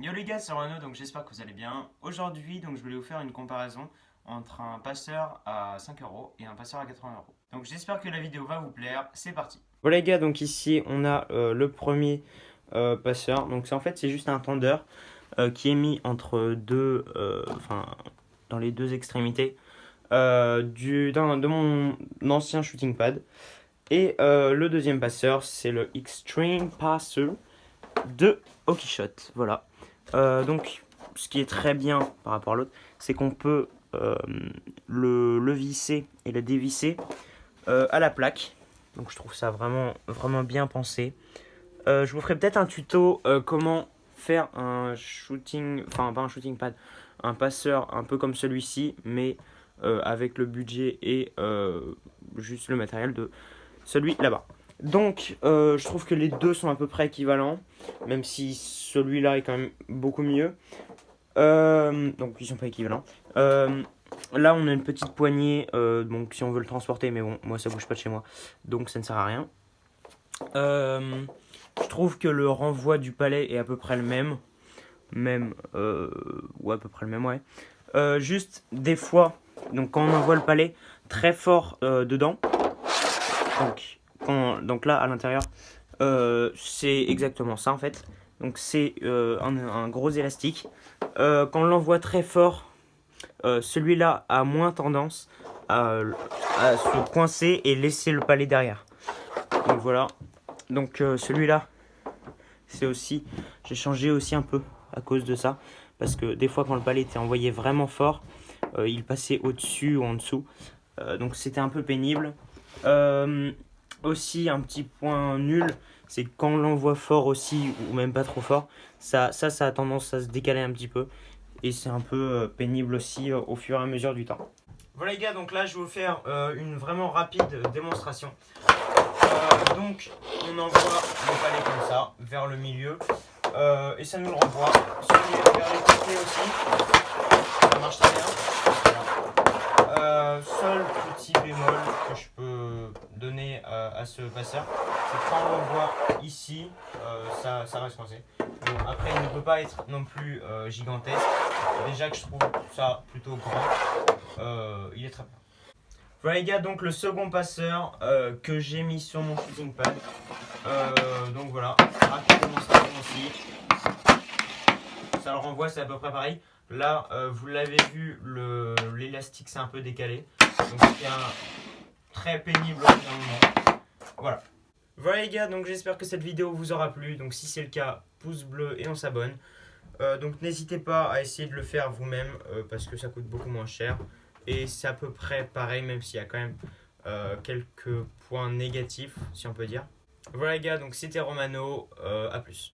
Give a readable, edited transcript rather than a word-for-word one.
Yo les gars, c'est Romano, donc j'espère que vous allez bien. Aujourd'hui, donc je voulais vous faire une comparaison entre un passeur à 5 euros et un passeur à 80 euros. Donc j'espère que la vidéo va vous plaire. C'est parti. Voilà les gars, donc ici on a le premier passeur. Donc c'est juste un tendeur qui est mis entre deux, dans les deux extrémités de mon ancien shooting pad. Et le deuxième passeur, c'est le Extreme Passer de Hockey Shot. Voilà. Donc, ce qui est très bien par rapport à l'autre, c'est qu'on peut le visser et le dévisser à la plaque. Donc, je trouve ça vraiment, vraiment bien pensé. Je vous ferai peut-être un tuto comment faire un shooting, enfin pas un shooting pad, un passeur un peu comme celui-ci, mais avec le budget et juste le matériel de celui là-bas. Donc, je trouve que les deux sont à peu près équivalents, même si celui-là est quand même beaucoup mieux. Donc, ils sont pas équivalents. Là, on a une petite poignée, donc si on veut le transporter, mais bon, moi ça bouge pas de chez moi, donc ça ne sert à rien. Je trouve que le renvoi du palais est à peu près le même. Ouais, à peu près le même, ouais. Juste des fois, donc quand on envoie le palais très fort dedans, donc là à l'intérieur, c'est exactement ça en fait. Donc c'est un gros élastique. Quand on l'envoie très fort, celui-là a moins tendance à se coincer et laisser le palais derrière. Donc voilà. Donc celui-là, c'est aussi, j'ai changé aussi un peu à cause de ça, parce que des fois quand le palais était envoyé vraiment fort, il passait au-dessus ou en dessous. Donc c'était un peu pénible. Euh, Aussi un petit point nul, c'est que quand on l'envoie fort aussi, ou même pas trop fort, ça a tendance à se décaler un petit peu. Et c'est un peu pénible aussi au fur et à mesure du temps. Voilà les gars, donc là je vais vous faire une vraiment rapide démonstration. Donc on envoie le palais comme ça, vers le milieu. Et ça nous le renvoie. Celui vers les côtés aussi, ça marche très bien. Seul petit bémol que je peux donner à ce passeur, c'est que quand on l'envoie ici, ça reste coincé. Bon, après, il ne peut pas être non plus gigantesque. Déjà que je trouve ça plutôt grand, il est très bien. Voilà les gars, donc le second passeur que j'ai mis sur mon shooting pad. Donc voilà, rapide démonstration aussi. Ça le renvoie, c'est à peu près pareil. Là, vous l'avez vu, l'élastique s'est un peu décalé. Donc c'est très pénible au bout d'un moment. Voilà. Voilà les gars, donc j'espère que cette vidéo vous aura plu. Donc si c'est le cas, pouce bleu et on s'abonne. Donc n'hésitez pas à essayer de le faire vous-même parce que ça coûte beaucoup moins cher. Et c'est à peu près pareil, même s'il y a quand même quelques points négatifs, si on peut dire. Voilà les gars, donc c'était Romano, à plus.